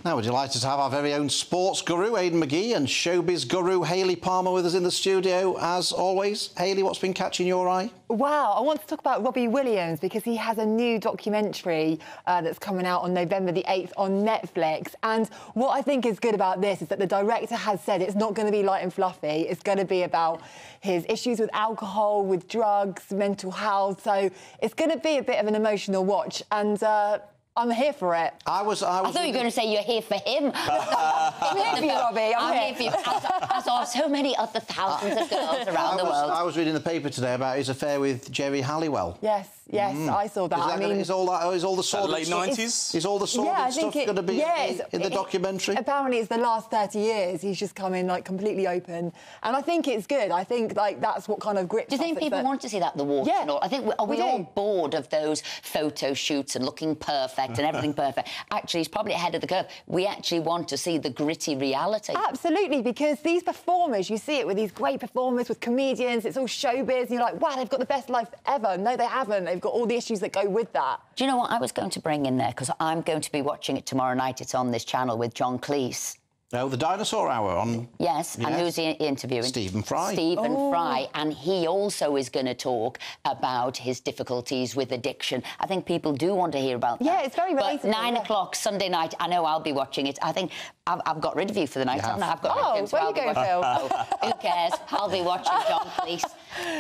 Now we're delighted to have our very own sports guru, Aidan McGee, and showbiz guru, Hayley Palmer, with us in the studio, as always. Hayley, what's been catching your eye? Wow, I want to talk about Robbie Williams because he has a new documentary that's coming out on November the 8th on Netflix. And what I think is good about this is that the director has said it's not going to be light and fluffy. It's going to be about his issues with alcohol, with drugs, mental health. So it's going to be a bit of an emotional watch. And I'm here for it. I thought you were going to say you're here for him. I'm here for you, Robbie. I'm here for you. As are so many other thousands of girls around the world. I was reading the paper today about his affair with Jerry Halliwell. Yes, I saw that. Is all the sordid late stuff? 90s? Is all the sordid stuff going to be in the documentary? Apparently, it's the last 30 years. He's just come in like completely open, and I think it's good. I think like that's what kind of grips. Do you think people want to see that, the water? Yeah, and all? I think are we all bored of those photo shoots and looking perfect and everything perfect? Actually, he's probably ahead of the curve. We actually want to see the gritty reality. Absolutely, because these performers, you see it with these great performers, with comedians. It's all showbiz, and you're like, wow, they've got the best life ever. No, they haven't. They've got all the issues that go with that. Do you know what I was going to bring in there? Because I'm going to be watching it tomorrow night. It's on this channel with John Cleese. Oh, the Dinosaur Hour on... Yes, and who's he interviewing? Stephen Fry. Stephen Fry, and he also is going to talk about his difficulties with addiction. I think people do want to hear about that. Yeah, it's very relatable. But 9 o'clock Sunday night, I know I'll be watching it. I think I've got rid of you for the night, haven't I? I've got rid of you. Where are you going, Phil? Who cares? I'll be watching John Cleese.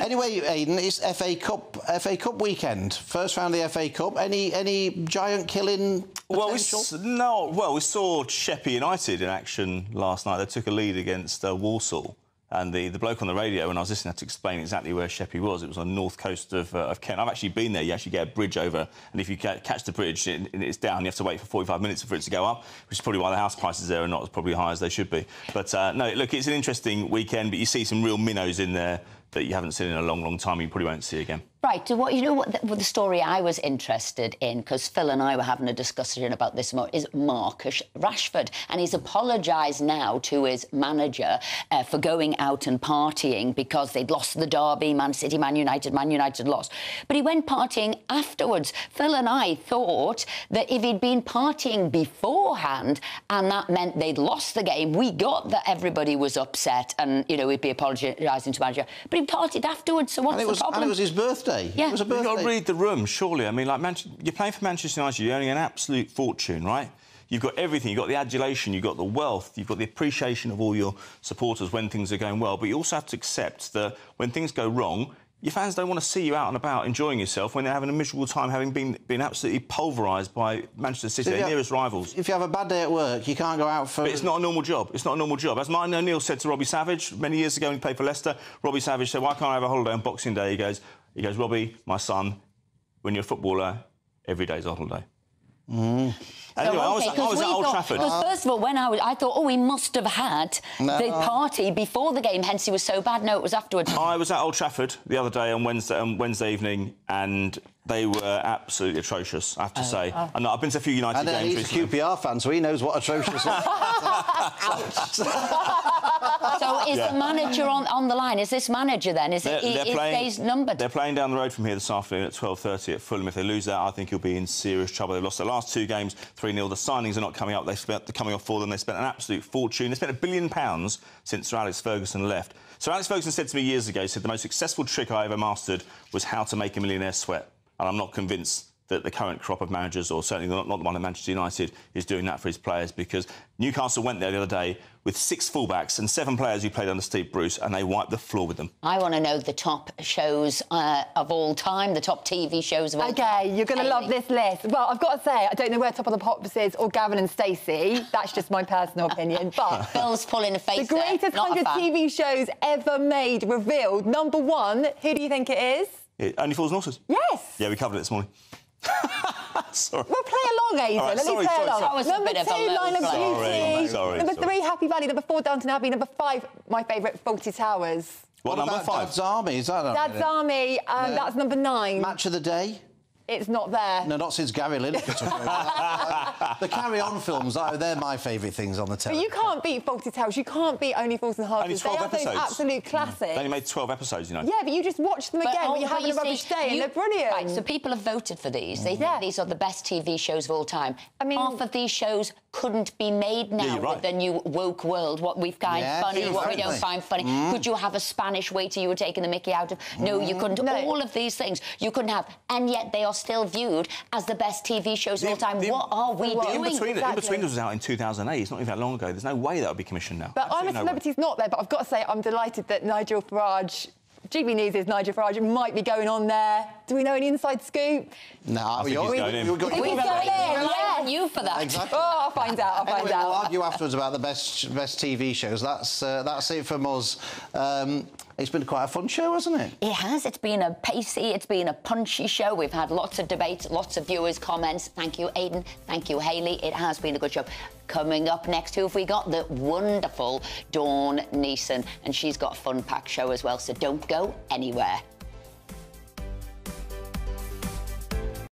Anyway, Aidan, it's FA Cup weekend. First round of the FA Cup. Any giant killing potential? Well, we saw Sheffield United in action last night. They took a lead against Walsall, and the bloke on the radio, when I was listening, had to explain exactly where Sheffield was. It was on the north coast of Kent. I've actually been there. You actually get a bridge over, and if you catch the bridge and it's down, you have to wait for 45 minutes for it to go up, which is probably why the house prices there are not as probably high as they should be. But no, look, it's an interesting weekend, but you see some real minnows in there that you haven't seen in a long, long time. You probably won't see again. Right, you know what the story I was interested in, because Phil and I were having a discussion about this more, is Marcus Rashford. And he's apologised now to his manager for going out and partying because they'd lost the derby, Man City, Man United lost. But he went partying afterwards. Phil and I thought that if he'd been partying beforehand and that meant they'd lost the game, we got that everybody was upset and, you know, he'd be apologising to manager. But he partied afterwards, so what's the problem? And it was his birthday. Yeah. It was a birthday. You've got to read the room, surely. I mean, like, you're playing for Manchester United, you're earning an absolute fortune, right? You've got everything. You've got the adulation, you've got the wealth, you've got the appreciation of all your supporters when things are going well, but you also have to accept that when things go wrong, your fans don't want to see you out and about enjoying yourself when they're having a miserable time, having been absolutely pulverised by Manchester City, their nearest rivals. If you have a bad day at work, you can't go out for... But it's not a normal job. It's not a normal job. As Martin O'Neill said to Robbie Savage many years ago when he played for Leicester, Robbie Savage said, why can't I have a holiday on Boxing Day? He goes, Robbie, my son, when you're a footballer, every day's a holiday. Anyway, I was at Old Trafford. Because first of all, when I thought, oh, he must have had the party before the game, hence he was so bad. No, it was afterwards. I was at Old Trafford the other day on Wednesday evening, and they were absolutely atrocious, I have to say. And I've been to a few United games recently. He's a QPR fan, so he knows what atrocious is. So is the manager on the line? Is this manager then? Is days numbered? They're playing down the road from here this afternoon at 12:30 at Fulham. If they lose that, I think he'll be in serious trouble. They've lost their last two games 3-0. The signings are not coming up. They're coming off for them. They spent an absolute fortune. They spent £1 billion since Sir Alex Ferguson left. Sir Alex Ferguson said to me years ago, he said, the most successful trick I ever mastered was how to make a millionaire sweat. And I'm not convinced that the current crop of managers, or certainly not the one at Manchester United, is doing that for his players, because Newcastle went there the other day with 6 fullbacks and 7 players who played under Steve Bruce, and they wiped the floor with them. I want to know the top shows of all time, the top TV shows of all time. OK, you're going to love this list. Well, I've got to say, I don't know where Top of the Pops is or Gavin and Stacey. That's just my personal opinion. But Phil's pulling a face the greatest 100 TV shows ever made revealed. Number 1, who do you think it is? Only Fools and Horses? Yes. Yeah, we covered it this morning. Sorry. Well, play along, Aidan. Right, Let me play along. That was a Number bit of 2, a low Line of blow. Duty. Sorry. Number 3, Happy Valley. Number 4, Downton Abbey. Number 5, my favourite, Fawlty Towers. What number 5? Dad's Army, is that? Dad's Army, that's number 9. Match of the Day? It's not there. No, not since Gary Lineker took over. The carry-on films, they're my favourite things on the telly. But you can't beat Fawlty Towers. You can't beat Only Fools and Horses. Only 12 they are episodes. Those absolute classics. They only made 12 episodes, you know. Yeah, but you just watch them again when you're having a rubbish day, and they're brilliant. Right, so people have voted for these. They think these are the best TV shows of all time. I mean, half of these shows couldn't be made now you're right. with the new woke world. What we find funny, what we don't find funny. Could you have a Spanish waiter you were taking the mickey out of? No, you couldn't. No. All of these things you couldn't have, and yet they are still viewed as the best TV shows of all time. What are we doing? In-Betweeners was out in 2008. It's not even that long ago. There's no way that would be commissioned now. But I'm a Celebrity's not there, but I've got to say I'm delighted that Nigel Farage, GBNEWS' Nigel Farage, might be going on there. Do we know any inside scoop? No, he's going in. He's going in, Yeah, you for that. Exactly. Oh, I'll find out. Anyway, we'll argue afterwards about the best TV shows. That's it from us. It's been quite a fun show, hasn't it? It has. It's been a pacey, it's been a punchy show. We've had lots of debates, lots of viewers' comments. Thank you, Aidan. Thank you, Hayley. It has been a good show. Coming up next, who have we got? The wonderful Dawn Neeson. And she's got a fun-packed show as well, so don't go anywhere.